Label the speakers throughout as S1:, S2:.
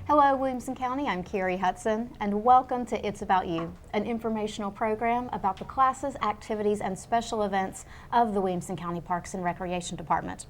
S1: Hello, Williamson County. I'm Carrie Hudson, and welcome to It's About You, an informational program about the classes, activities, and special events of the Williamson County Parks and Recreation Department.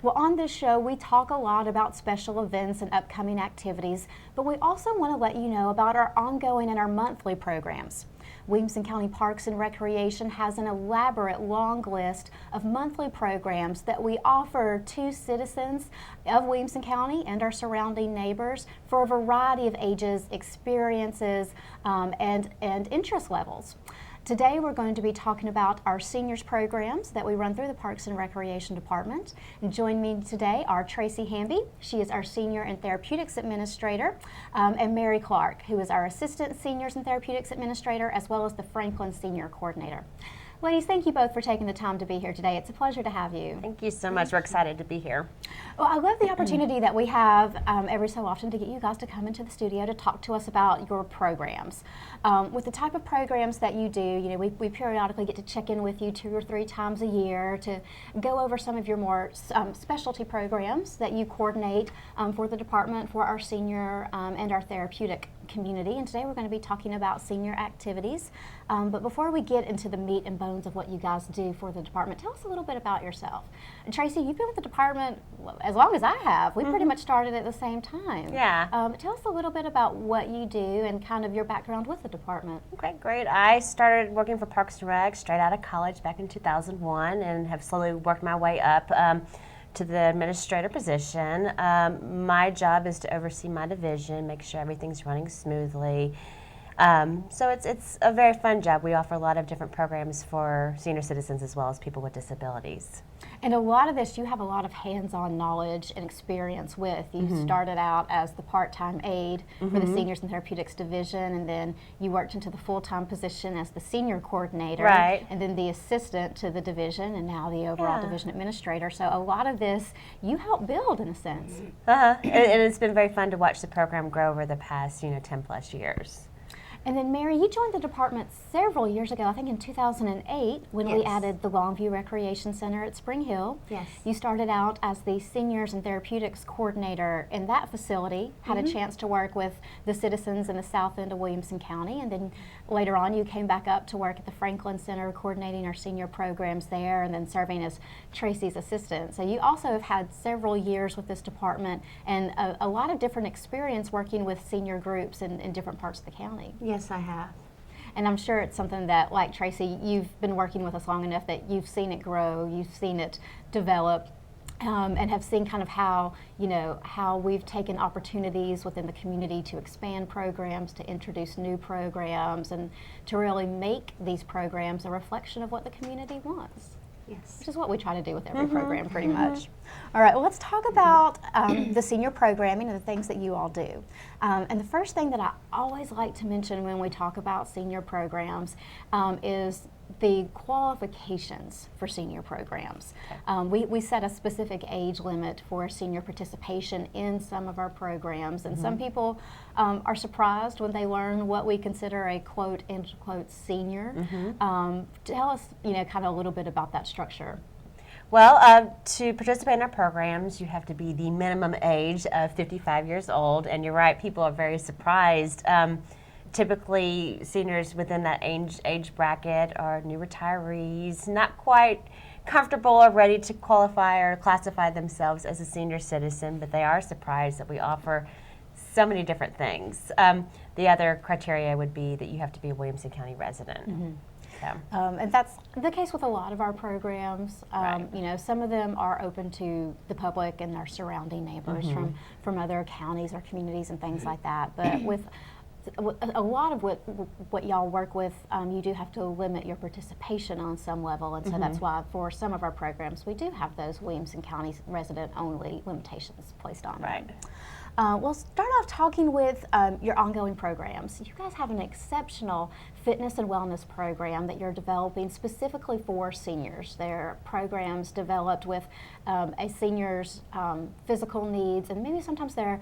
S1: Well, on this show, we talk a lot about special events and upcoming activities, but we also want to let you know about our ongoing and our monthly programs. Williamson County Parks and Recreation has an elaborate long list of monthly programs that we offer to citizens of Williamson County and our surrounding neighbors for a variety of ages, experiences, and interest levels. Today we're going to be talking about our seniors programs that we run through the Parks and Recreation Department. And join me today are Tracy Hamby, she is our Senior and Therapeutics Administrator, and Mary Clark, who is our Assistant Seniors and Therapeutics Administrator, as well as the Franklin Senior Coordinator. Ladies, thank you both for taking the time to be here today. It's a pleasure to have you.
S2: Thank you so much. We're excited to be here.
S1: Well, I love the opportunity that we have every so often to get you guys to come into the studio to talk to us about your programs. With the type of programs that you do, you know, we periodically get to check in with you 2 or 3 times a year to go over some of your more specialty programs that you coordinate for the department, for our senior and our therapeutic community. And today we're going to be talking about senior activities. But before we get into the meat and bones of what you guys do for the department, tell us a little bit about yourself. And Tracy, you've been with the department as long as I have. We pretty much started at the same time.
S2: Yeah.
S1: Tell us a little bit about what you do and kind of your background with the department.
S2: Okay, great. I started working for Parks and Rec straight out of college back in 2001 and have slowly worked my way up to the administrator position. My job is to oversee my division, make sure everything's running smoothly. So it's a very fun job. We offer a lot of different programs for senior citizens as well as people with disabilities.
S1: And a lot of this you have a lot of hands-on knowledge and experience with. You started out as the part-time aide for the Seniors and Therapeutics Division, and then you worked into the full-time position as the senior coordinator,
S2: right,
S1: and then the assistant to the division, and now the overall division administrator. So a lot of this you helped build in a sense.
S2: And it's been very fun to watch the program grow over the past 10 plus years.
S1: And then Mary, you joined the department several years ago, I think in 2008, when we added the Longview Recreation Center at Spring Hill. Yes. You started out as the Seniors and Therapeutics Coordinator in that facility, had a chance to work with the citizens in the south end of Williamson County, and then later on you came back up to work at the Franklin Center coordinating our senior programs there, and then serving as Tracy's assistant. So you also have had several years with this department and a lot of different experience working with senior groups in different parts of the county.
S3: Yes, I have.
S1: And I'm sure it's something that, like Tracy, you've been working with us long enough that you've seen it grow, you've seen it develop, and have seen kind of how, how we've taken opportunities within the community to expand programs, to introduce new programs, and to really make these programs a reflection of what the community wants.
S3: Yes.
S1: Which is what we try to do with every program pretty much. All right, well, let's talk about the senior programming and the things that you all do. And the first thing that I always like to mention when we talk about senior programs is the qualifications for senior programs. We set a specific age limit for senior participation in some of our programs, and some people are surprised when they learn what we consider a quote, end quote, senior. Tell us, kind of a little bit about that structure.
S2: Well, to participate in our programs, you have to be the minimum age of 55 years old, and you're right, people are very surprised. Typically, seniors within that age bracket are new retirees, not quite comfortable or ready to qualify or classify themselves as a senior citizen, but they are surprised that we offer so many different things. The other criteria would be that you have to be a Williamson County resident.
S1: And that's the case with a lot of our programs.
S2: Right.
S1: Some of them are open to the public and our surrounding neighbors from other counties or communities and things like that. But with a lot of what y'all work with, you do have to limit your participation on some level, and so that's why for some of our programs we do have those Williamson County resident only limitations placed on them. We'll start off talking with your ongoing programs. You guys have an exceptional fitness and wellness program that you're developing specifically for seniors. They're programs developed with a senior's physical needs, and maybe sometimes they're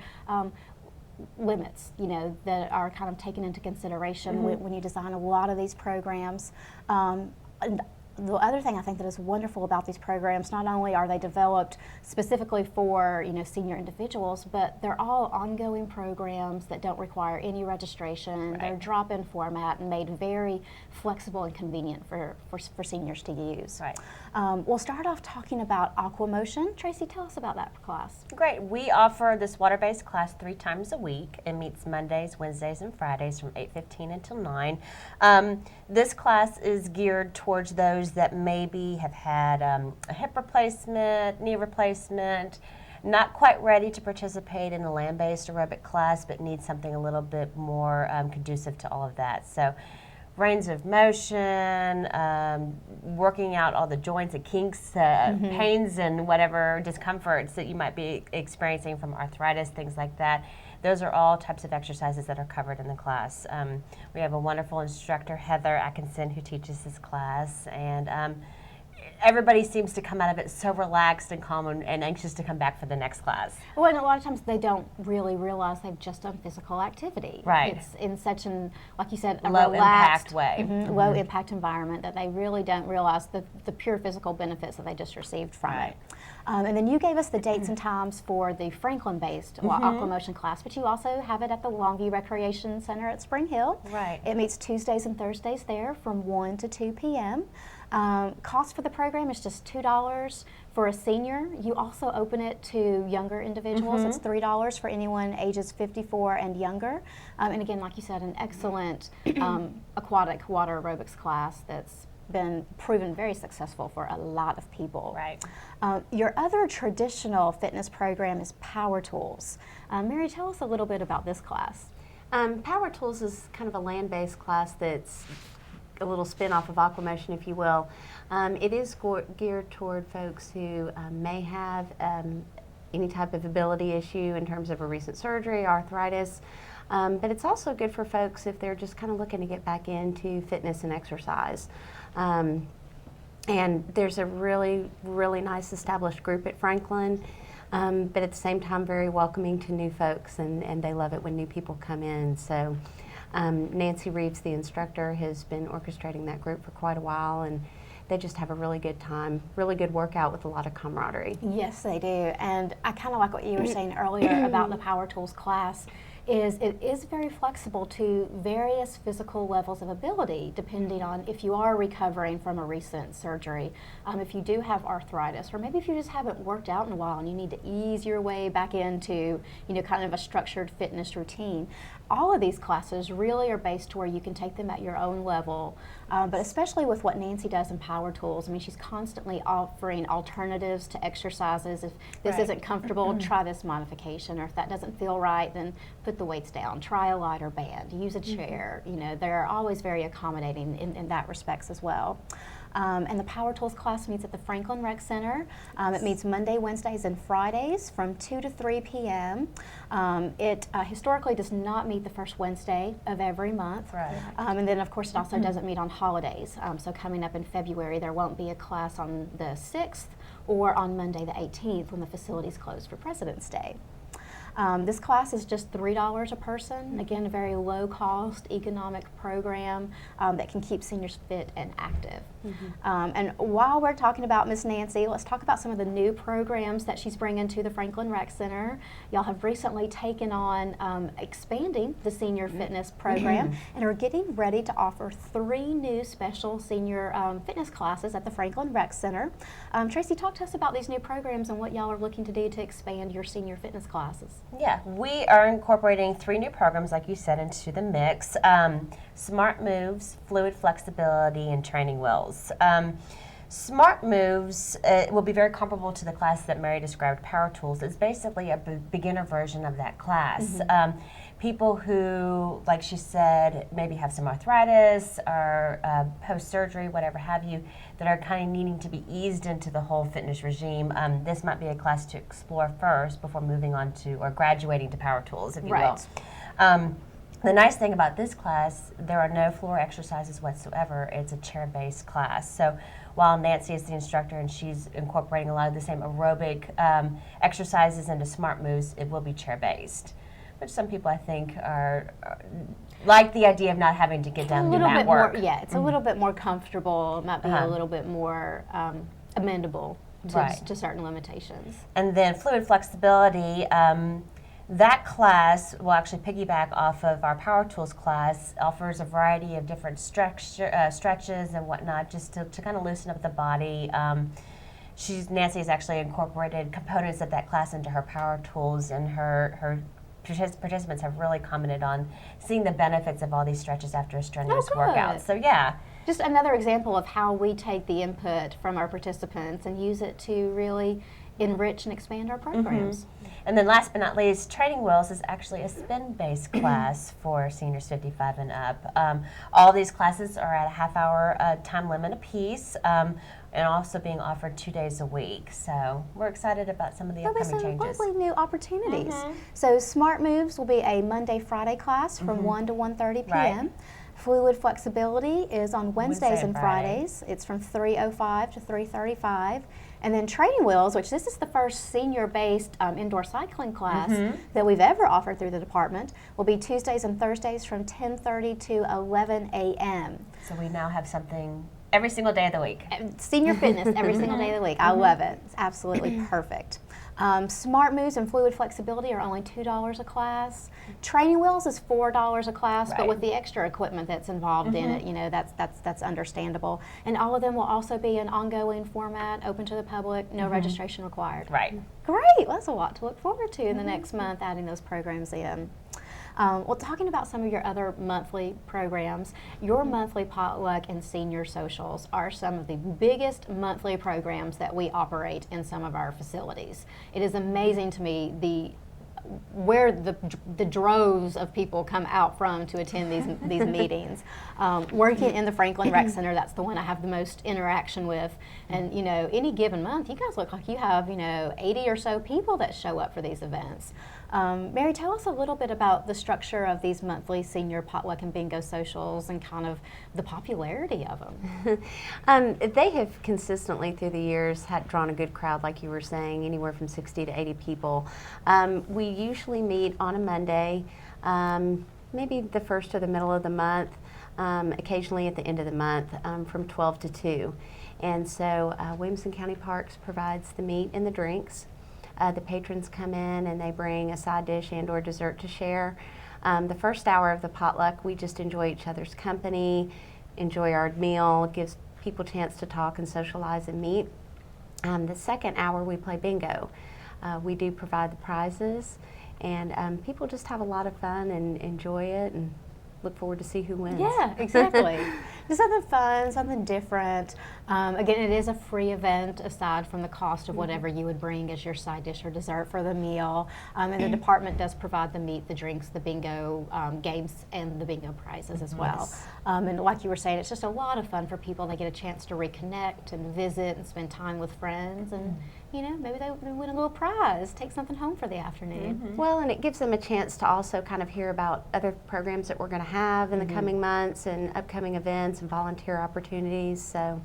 S1: limits, that are kind of taken into consideration when you design a lot of these programs. And the other thing I think that is wonderful about these programs, not only are they developed specifically for senior individuals, but they're all ongoing programs that don't require any registration.
S2: Right.
S1: They're drop-in format and made very flexible and convenient for seniors to use.
S2: Right.
S1: We'll start off talking about Aquamotion. Tracy, tell us about that class.
S2: Great. We offer this water-based class 3 times a week. It meets Mondays, Wednesdays, and Fridays from 8:15 until 9. This class is geared towards those that maybe have had a hip replacement, knee replacement, not quite ready to participate in a land-based aerobic class, but need something a little bit more conducive to all of that. So range of motion, working out all the joints and kinks, pains and whatever discomforts that you might be experiencing from arthritis, things like that. Those are all types of exercises that are covered in the class. We have a wonderful instructor, Heather Atkinson, who teaches this class, and everybody seems to come out of it so relaxed and calm and anxious to come back for the next class.
S1: Well, and a lot of times they don't really realize they've just done physical activity.
S2: Right.
S1: It's in such an, like you said, a
S2: Low
S1: relaxed,
S2: impact way.
S1: low impact environment that they really don't realize the pure physical benefits that they just received from
S2: Right.
S1: it. And then you gave us the dates and times for the Franklin-based Aquamotion class, but you also have it at the Longview Recreation Center at Spring Hill.
S2: Right.
S1: It meets Tuesdays and Thursdays there from 1 to 2 p.m. Cost for the program is just $2 for a senior. You also open it to younger individuals. It's $3 for anyone ages 54 and younger. And again, like you said, an excellent aquatic water aerobics class that's been proven very successful for a lot of people.
S2: Right.
S1: Your other traditional fitness program is Power Tools. Mary, tell us a little bit about this class.
S3: Power Tools is kind of a land-based class that's a little spin-off of Aquamotion, if you will. It is geared toward folks who may have any type of ability issue in terms of a recent surgery, arthritis, but it's also good for folks if they're just kind of looking to get back into fitness and exercise. And there's a really, really nice established group at Franklin, but at the same time very welcoming to new folks, and they love it when new people come in. So Nancy Reeves, the instructor, has been orchestrating that group for quite a while, and they just have a really good time, really good workout with a lot of camaraderie.
S1: Yes, they do. And I kind of like what you were saying earlier about the Power Tools class. It is very flexible to various physical levels of ability, depending on if you are recovering from a recent surgery, if you do have arthritis, or maybe if you just haven't worked out in a while and you need to ease your way back into, kind of a structured fitness routine. All of these classes really are based to where you can take them at your own level, but especially with what Nancy does in Power Tools. I mean, she's constantly offering alternatives to exercises. If this isn't comfortable, try this modification, or if that doesn't feel right, then put the weights down, try a lighter band, use a chair. They're always very accommodating in that respects as well. And the Power Tools class meets at the Franklin Rec Center. It meets Monday, Wednesdays, and Fridays from 2 to 3 p.m. It historically does not meet the first Wednesday of every month.
S2: Right.
S1: And then, of course, it also doesn't meet on holidays. So coming up in February, there won't be a class on the 6th or on Monday the 18th when the facility's closed for President's Day. This class is just $3 a person. Again, a very low-cost economic program that can keep seniors fit and active. And while we're talking about Miss Nancy, let's talk about some of the new programs that she's bringing to the Franklin Rec Center. Y'all have recently taken on expanding the senior fitness program and are getting ready to offer 3 new special senior fitness classes at the Franklin Rec Center. Tracy, talk to us about these new programs and what y'all are looking to do to expand your senior fitness classes.
S2: Yeah, we are incorporating 3 new programs, like you said, into the mix. Smart Moves, Fluid Flexibility, and Training Wheels. Smart Moves will be very comparable to the class that Mary described, Power Tools. It's basically a beginner version of that class. people who, like she said, maybe have some arthritis or post-surgery, whatever have you, that are kind of needing to be eased into the whole fitness regime. This might be a class to explore first before moving on to, or graduating to power tools, if you will. The nice thing about this class, there are no floor exercises whatsoever. It's a chair-based class. So while Nancy is the instructor and she's incorporating a lot of the same aerobic exercises into smart moves, it will be chair-based. Which some people, I think, are like the idea of not having to get down and do mat work.
S1: More, yeah, it's a little bit more comfortable. It might be a little bit more amendable to certain limitations.
S2: And then fluid flexibility. That class will actually piggyback off of our Power Tools class, offers a variety of different stretches and whatnot, just to kind of loosen up the body. Nancy has actually incorporated components of that class into her Power Tools, and her participants have really commented on seeing the benefits of all these stretches after a strenuous workout. So yeah.
S1: Just another example of how we take the input from our participants and use it to really enrich and expand our programs.
S2: And then last but not least, Training Wheels is actually a spin-based class for seniors 55 and up. All these classes are at a half-hour time limit apiece, and also being offered 2 days a week. So we're excited about some of the upcoming changes.
S1: Lovely new opportunities. So Smart Moves will be a Monday, Friday class from 1 to 1:30 p.m. Fluid Flexibility is on Wednesdays and Fridays. It's from 3:05 to 3:35. And then Training Wheels, which this is the first senior-based indoor cycling class that we've ever offered through the department, will be Tuesdays and Thursdays from 10:30 to 11 a.m.
S2: So we now have something every single day of the week.
S1: Senior fitness every single day of the week. I love it. It's absolutely perfect. Smart Moves and Fluid Flexibility are only $2 a class. Training Wheels is $4 a class, but with the extra equipment that's involved in it, you know, that's understandable. And all of them will also be an ongoing format, open to the public, no registration required.
S2: Right.
S1: Great. Well, that's a lot to look forward to in the next month, adding those programs in. Well, talking about some of your other monthly programs, your monthly potluck and senior socials are some of the biggest monthly programs that we operate in some of our facilities. It is amazing to me where the droves of people come out from to attend these meetings. Working in the Franklin Rec Center, that's the one I have the most interaction with. And you know, any given month, you guys look like you have 80 or so people that show up for these events. Mary, tell us a little bit about the structure of these monthly senior potluck and bingo socials and kind of the popularity of them.
S3: They have consistently through the years drawn a good crowd, like you were saying, anywhere from 60 to 80 people. We usually meet on a Monday, maybe the first or the middle of the month, occasionally at the end of the month, from 12 to 2. And so Williamson County Parks provides the meat and the drinks. The patrons come in and they bring a side dish and or dessert to share. The first hour of the potluck, we just enjoy each other's company, enjoy our meal, gives people a chance to talk and socialize and meet. The second hour, we play bingo. We do provide the prizes, and people just have a lot of fun and enjoy it and look forward to see who wins.
S1: Yeah, exactly. Just something fun, something different. Again, it is a free event aside from the cost of whatever you would bring as your side dish or dessert for the meal. And the department does provide the meat, the drinks, the bingo games, and the bingo prizes as well. And like you were saying, it's just a lot of fun for people. They get a chance to reconnect and visit and spend time with friends, and maybe they win a little prize, take something home for the afternoon.
S3: Well, and it gives them a chance to also kind of hear about other programs that we're going to have in the coming months and upcoming events and volunteer opportunities. So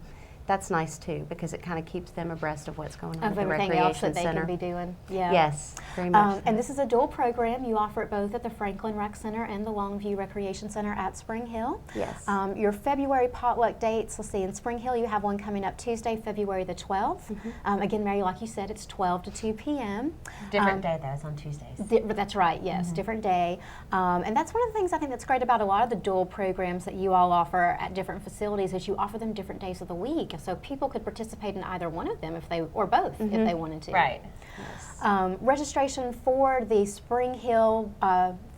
S3: that's nice too, because it kind of keeps them abreast of what's going on at the
S1: everything
S3: recreation
S1: else that they
S3: center.
S1: can be doing. Yeah.
S3: Yes, very much.
S1: And this is a dual program. You offer it both at the Franklin Rec Center and the Longview Recreation Center at Spring Hill.
S3: Yes.
S1: Your February potluck dates, let's see, in Spring Hill you have one coming up Tuesday, February the 12th. Again, Mary, like you said, it's 12 to 2 p.m.
S2: Different day though, it's on Tuesdays.
S1: That's right, yes, different day. And that's one of the things I think that's great about a lot of the dual programs that you all offer at different facilities is you offer them different days of the week. So people could participate in either one of them or both if they wanted to.
S2: Right.
S1: Registration for the Spring Hill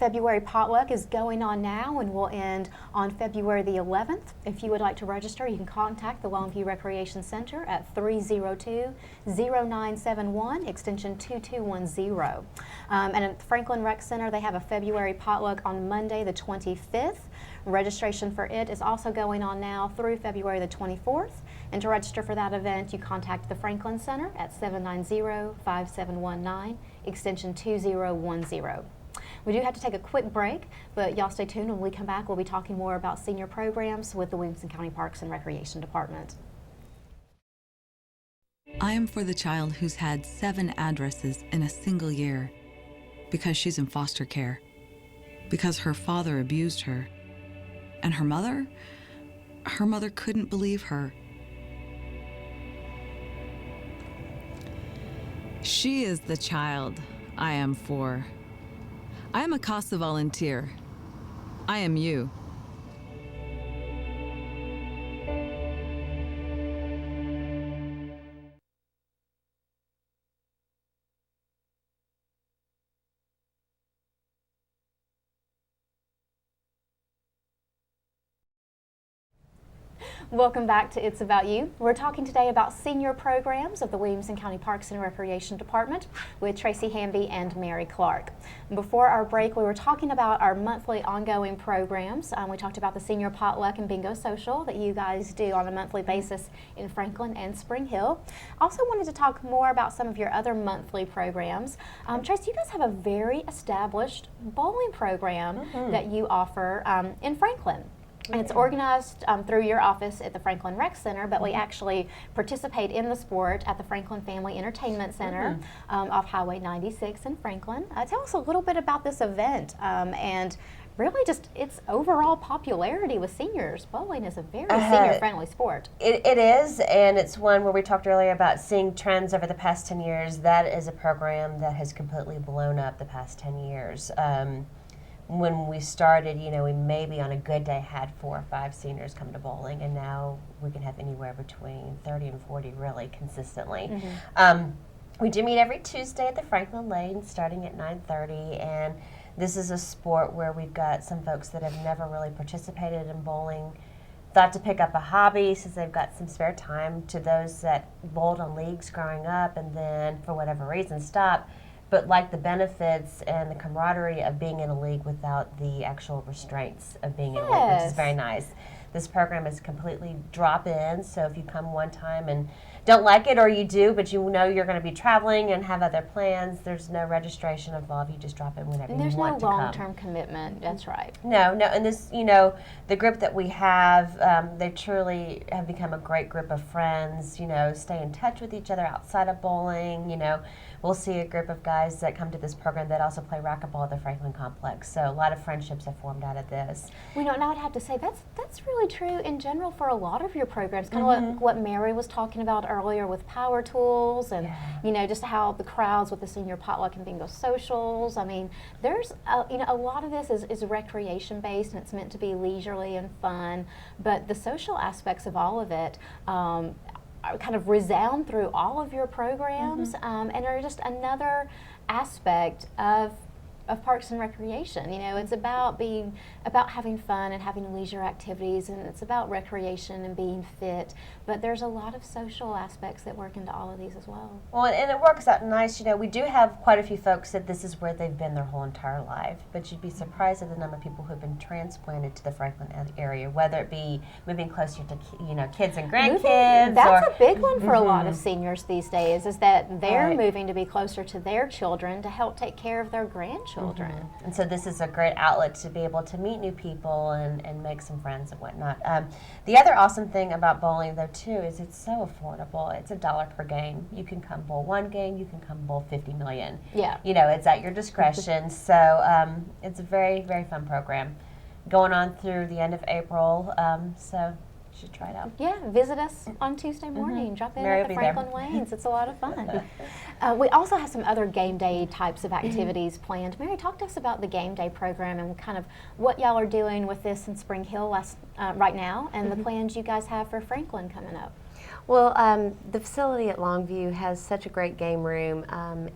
S1: February potluck is going on now and will end on February the 11th. If you would like to register, you can contact the Longview Recreation Center at 302-0971, extension 2210. And at the Franklin Rec Center, they have a February potluck on Monday the 25th. Registration for it is also going on now through February the 24th. And to register for that event, you contact the Franklin Center at 790-5719, extension 2010. We do have to take a quick break, but y'all stay tuned. When we come back, we'll be talking more about senior programs with the Williamson County Parks and Recreation Department.
S4: I am for the child who's had 7 addresses in a single year because she's in foster care, because her father abused her, and her mother couldn't believe her. She is the child I am for. I am a CASA volunteer. I am you.
S1: Welcome back to It's About You. We're talking today about senior programs of the Williamson County Parks and Recreation Department with Tracy Hamby and Mary Clark. Before our break, we were talking about our monthly ongoing programs. We talked about the senior potluck and bingo social that you guys do on a monthly basis in Franklin and Spring Hill. Also wanted to talk more about some of your other monthly programs. Tracy, you guys have a very established bowling program that you offer in Franklin. And it's organized through your office at the Franklin Rec Center, but we actually participate in the sport at the Franklin Family Entertainment Center off Highway 96 in Franklin. Tell us a little bit about this event and really just its overall popularity with seniors. Bowling is a very senior-friendly sport.
S2: It is, and it's one where we talked earlier about seeing trends over the past 10 years. That is a program that has completely blown up the past 10 years. When we started, we maybe on a good day had 4 or 5 seniors come to bowling, and now we can have anywhere between 30 and 40 really consistently. We do meet every Tuesday at the Franklin Lane starting at 9:30, and this is a sport where we've got some folks that have never really participated in bowling, thought to pick up a hobby since they've got some spare time, to those that bowled on leagues growing up and then for whatever reason stopped, but like the benefits and the camaraderie of being in a league without the actual restraints of being in a league, which is very nice. This program is completely drop-in, so if you come one time and don't like it, or you do, but you know you're going to be traveling and have other plans, there's no registration involved. You just drop in whenever you want to come.
S1: There's no long-term commitment. That's right.
S2: No, and this, the group that we have, they truly have become a great group of friends, stay in touch with each other outside of bowling, We'll see a group of guys that come to this program that also play racquetball at the Franklin Complex. So a lot of friendships have formed out of this.
S1: And I would have to say that's really true in general for a lot of your programs. Kind of like what Mary was talking about earlier with power tools, and just how the crowds with the senior potluck and bingo socials. I mean, there's a lot of this is recreation based, and it's meant to be leisurely and fun. But the social aspects of all of it kind of resound through all of your programs, and are just another aspect of Parks and Recreation. It's about having fun and having leisure activities, and it's about recreation and being fit, but there's a lot of social aspects that work into all of these as well.
S2: Well, and it works out nice. We do have quite a few folks that this is where they've been their whole entire life, but you'd be surprised at the number of people who've been transplanted to the Franklin area, whether it be moving closer to kids and grandkids.
S1: That's a big one for a lot of seniors these days, is that they're moving to be closer to their children to help take care of their grandchildren.
S2: And so this is a great outlet to be able to meet new people and make some friends and whatnot. The other awesome thing about bowling, though, too, is it's so affordable. It's $1 per game. You can come bowl one game. You can come bowl 50 million.
S1: Yeah.
S2: It's at your discretion. So it's a very, very fun program going on through the end of April. So you should try it out.
S1: Yeah, visit us on Tuesday morning. Drop in
S2: Mary
S1: at the Franklin Lanes. It's a lot of fun. We also have some other game day types of activities planned. Mary, talk to us about the game day program and kind of what y'all are doing with this in Spring Hill right now, and the plans you guys have for Franklin coming up.
S3: Well, the facility at Longview has such a great game room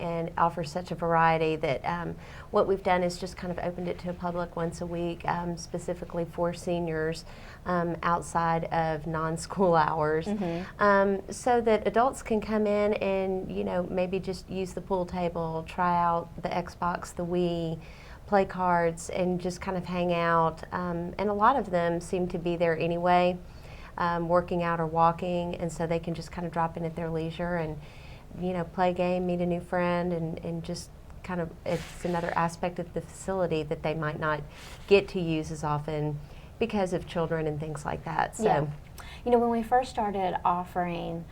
S3: and offers such a variety that what we've done is just kind of opened it to the public once a week, specifically for seniors outside of non-school hours, so that adults can come in and, you know, maybe just use the pool table, try out the Xbox, the Wii, play cards, and just kind of hang out. And a lot of them seem to be there anyway. Working out or walking, and so they can just kind of drop in at their leisure and, you know, play a game, meet a new friend, and just kind of, it's another aspect of the facility that they might not get to use as often because of children and things like that. So.
S1: Yeah. You know, when we first started offering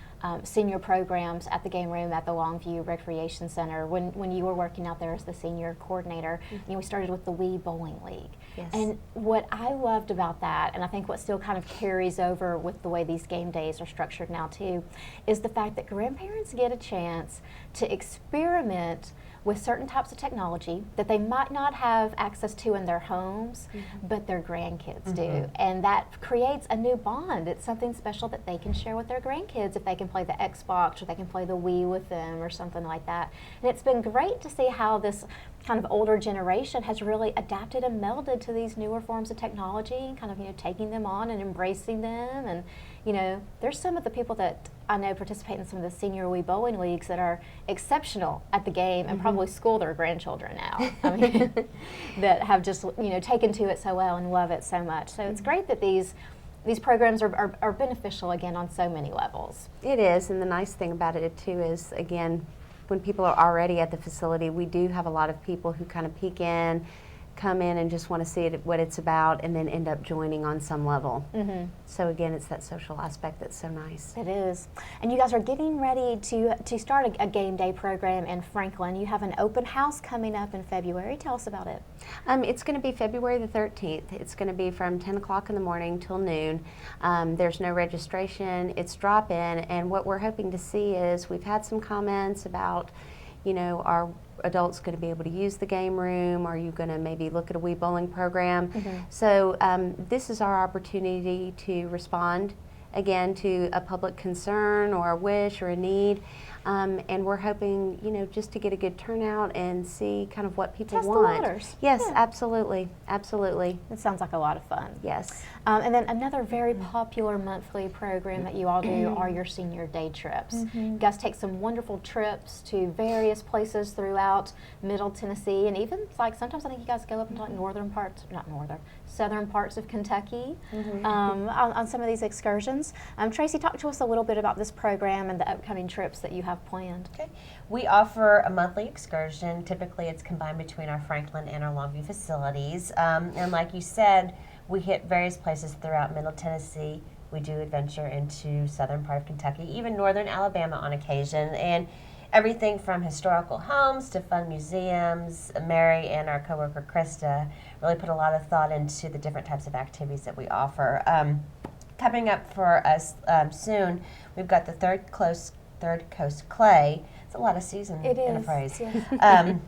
S1: senior programs at the game room at the Longview Recreation Center, when you were working out there as the senior coordinator, you know, we started with the Wii Bowling League.
S3: Yes.
S1: And what I loved about that, and I think what still kind of carries over with the way these game days are structured now too, is the fact that grandparents get a chance to experiment with certain types of technology that they might not have access to in their homes, but their grandkids do. And that creates a new bond. It's something special that they can share with their grandkids if they can play the Xbox or they can play the Wii with them or something like that. And it's been great to see how this kind of older generation has really adapted and melded to these newer forms of technology, kind of, you know, taking them on and embracing them. And, you know, there's some of the people that I know participate in some of the senior Wii bowling leagues that are exceptional at the game and probably school their grandchildren now. I mean, that have just, you know, taken to it so well and love it so much. So it's great that these programs are beneficial again on so many levels.
S3: It is, and the nice thing about it too is, again, when people are already at the facility, we do have a lot of people who kind of peek in, come in and just want to see what it's about, and then end up joining on some level. So again, it's that social aspect that's so nice.
S1: It is. And you guys are getting ready to start a game day program in Franklin. You have an open house coming up in February. Tell us about it.
S3: It's going to be February the 13th. It's going to be from 10 o'clock in the morning till noon. There's no registration. It's drop-in, and what we're hoping to see is, we've had some comments about, you know, are adults going to be able to use the game room? Are you going to maybe look at a Wii bowling program? So this is our opportunity to respond again to a public concern or a wish or a need, and we're hoping, you know, just to get a good turnout and see kind of what people
S1: Test the
S3: want.
S1: waters.
S3: Yes,
S1: Yeah.
S3: absolutely, absolutely.
S1: It sounds like a lot of fun.
S3: Yes.
S1: And then another very popular monthly program that you all do are your senior day trips. You guys take some wonderful trips to various places throughout Middle Tennessee, and even like sometimes I think you guys go up into like southern parts of Kentucky on some of these excursions. Tracy, talk to us a little bit about this program and the upcoming trips that you have planned.
S2: Okay. We offer a monthly excursion. Typically, it's combined between our Franklin and our Longview facilities. And like you said, we hit various places throughout Middle Tennessee. We do adventure into southern part of Kentucky, even northern Alabama on occasion, and everything from historical homes to fun museums. Mary and our coworker Krista really put a lot of thought into the different types of activities that we offer. Coming up for us soon, we've got the Third Coast Clay. It's a lot of season in a phrase.
S1: Yes.
S2: And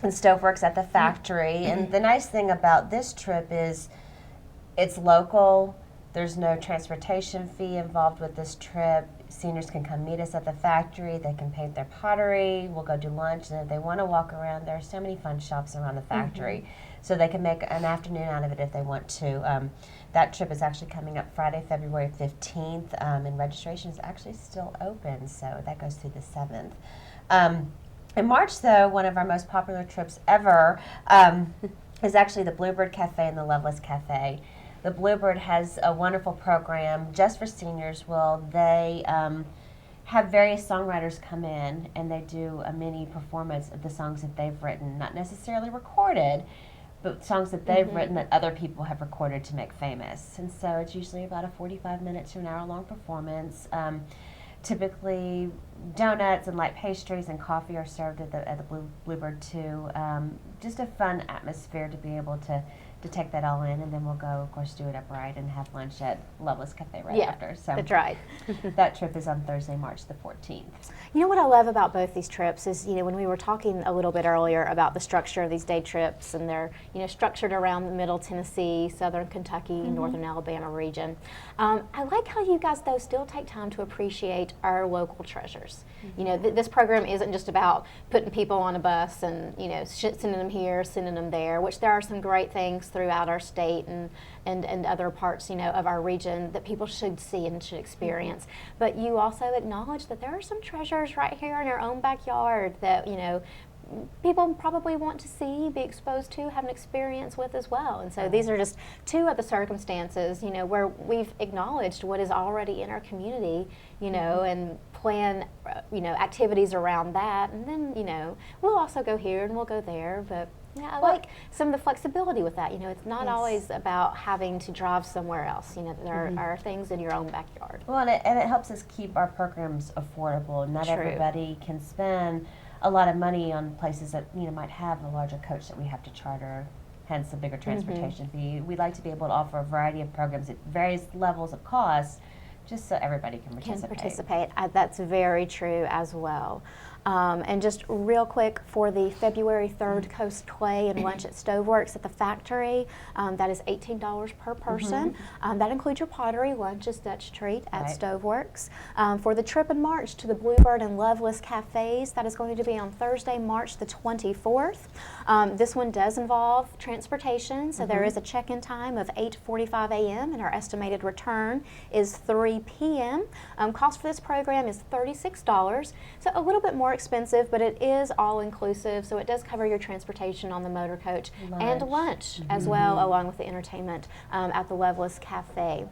S2: Stoveworks at the factory. And the nice thing about this trip is it's local. There's no transportation fee involved with this trip. Seniors can come meet us at the factory. They can paint their pottery. We'll go do lunch. And if they want to walk around, there are so many fun shops around the factory. So they can make an afternoon out of it if they want to. That trip is actually coming up Friday, February 15th, and registration is actually still open, so that goes through the 7th. In March, though, one of our most popular trips ever is actually the Bluebird Cafe and the Loveless Cafe. The Bluebird has a wonderful program just for seniors. Well, they have various songwriters come in and they do a mini performance of the songs that they've written, not necessarily recorded, but songs that they've written that other people have recorded to make famous. And so it's usually about a 45-minute to an hour-long performance. Typically, donuts and light pastries and coffee are served at the Bluebird too. Just a fun atmosphere to be able to to take that all in, and then we'll go, of course, do it upright and have lunch at Loveless Cafe right
S1: Yeah,
S2: after. So
S1: that's right.
S2: that trip is on Thursday, March the 14th.
S1: You know what I love about both these trips is, when we were talking a little bit earlier about the structure of these day trips, and they're, structured around the Middle Tennessee, Southern Kentucky, Northern Alabama region. I like how you guys, though, still take time to appreciate our local treasures. This program isn't just about putting people on a bus and, sending them here, sending them there, which there are some great things throughout our state and other parts, of our region that people should see and should experience. But you also acknowledge that there are some treasures right here in our own backyard that, people probably want to see, be exposed to, have an experience with as well. And so these are just two of the circumstances, where we've acknowledged what is already in our community, and plan, activities around that. And then, we'll also go here and we'll go there. But yeah, I like some of the flexibility with that. It's not always about having to drive somewhere else. There are things in your own backyard.
S2: Well, and it helps us keep our programs affordable. Not
S1: True.
S2: everybody can spend a lot of money on places that might have a larger coach that we have to charter, hence a bigger transportation fee. We like to be able to offer a variety of programs at various levels of cost, just so everybody can participate.
S1: That's very true as well. And just real quick, for the February 3rd Coast Play and Lunch at Stoveworks at the factory, that is $18 per person. That includes your pottery, lunch is Dutch treat at Stoveworks. For the trip in March to the Bluebird and Loveless Cafes, that is going to be on Thursday, March the 24th. This one does involve transportation, so there is a check-in time of 8:45 a.m. and our estimated return is 3 p.m. Cost for this program is $36, so a little bit more expensive, but it is all inclusive, so it does cover your transportation on the motor coach and lunch as well, along with the entertainment at the Loveless Cafe.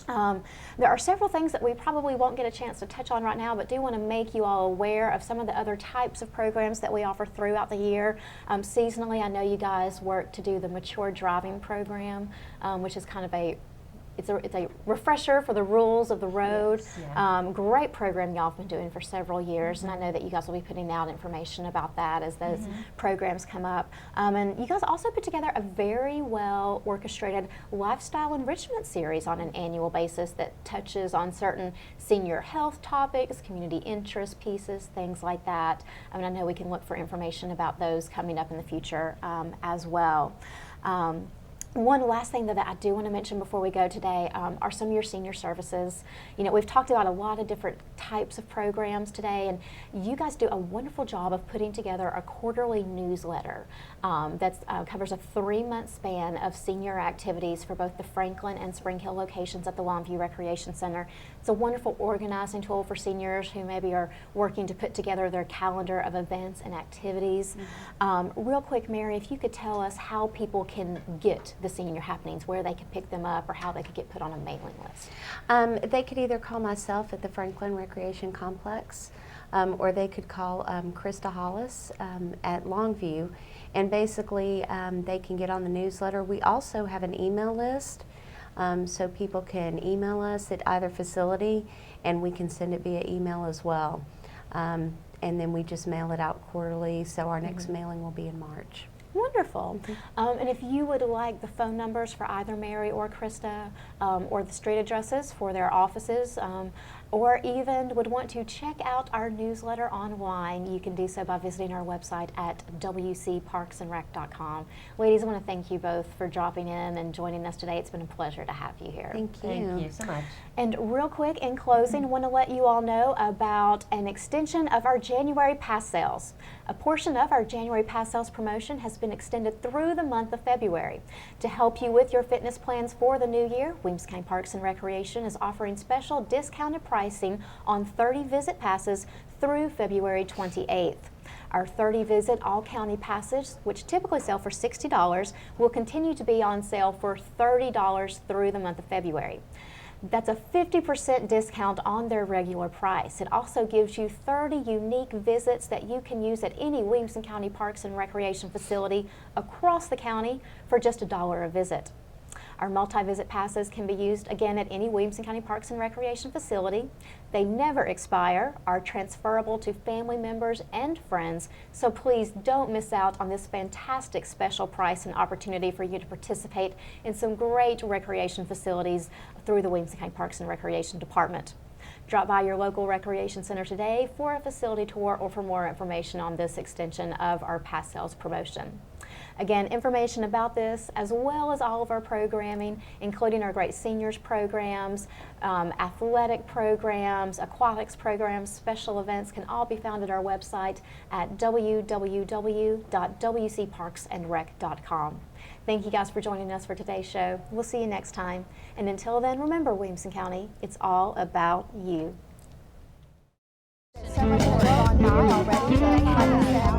S1: There are several things that we probably won't get a chance to touch on right now, but do want to make you all aware of some of the other types of programs that we offer throughout the year. Seasonally, I know you guys work to do the Mature Driving Program, which is kind of it's a refresher for the rules of the road. Great program y'all have been doing for several years, and I know that you guys will be putting out information about that as those programs come up. And you guys also put together a very well orchestrated lifestyle enrichment series on an annual basis that touches on certain senior health topics, community interest pieces, things like that. I mean, I know we can look for information about those coming up in the future as well. One last thing that I do want to mention before we go today are some of your senior services. We've talked about a lot of different types of programs today, and you guys do a wonderful job of putting together a quarterly newsletter that covers a 3-month span of senior activities for both the Franklin and Spring Hill locations at the Longview Recreation Center. It's a wonderful organizing tool for seniors who maybe are working to put together their calendar of events and activities. Real quick, Mary, if you could tell us how people can get the senior happenings, where they could pick them up, or how they could get put on a mailing list.
S3: They could either call myself at the Franklin Recreation Complex, or they could call Krista Hollis at Longview, and basically they can get on the newsletter. We also have an email list, so people can email us at either facility, and we can send it via email as well. And then we just mail it out quarterly, so our next mailing will be in March.
S1: Wonderful. And if you would like the phone numbers for either Mary or Krista, or the street addresses for their offices, or even would want to check out our newsletter online, you can do so by visiting our website at wcparksandrec.com. Ladies, I want to thank you both for dropping in and joining us today. It's been a pleasure to have you here.
S3: Thank you.
S2: Thank you so much.
S1: And real quick, in closing, I want to let you all know about an extension of our January pass sales. A portion of our January pass sales promotion has been extended through the month of February. To help you with your fitness plans for the new year, Williamson County Parks and Recreation is offering special discounted pricing on 30 visit passes through February 28th. Our 30 visit all county passes, which typically sell for $60, will continue to be on sale for $30 through the month of February. That's a 50% discount on their regular price. It also gives you 30 unique visits that you can use at any Williamson County Parks and Recreation facility across the county for just $1 a visit. Our multi-visit passes can be used again at any Williamson County Parks and Recreation facility. They never expire, are transferable to family members and friends, so please don't miss out on this fantastic special price and opportunity for you to participate in some great recreation facilities through the Williamson County Parks and Recreation Department. Drop by your local recreation center today for a facility tour or for more information on this extension of our pass sales promotion. Again, information about this, as well as all of our programming, including our great seniors programs, athletic programs, aquatics programs, special events, can all be found at our website at www.wcparksandrec.com. Thank you guys for joining us for today's show. We'll see you next time. And until then, remember, Williamson County, it's all about you. So much has gone by already, but like I said,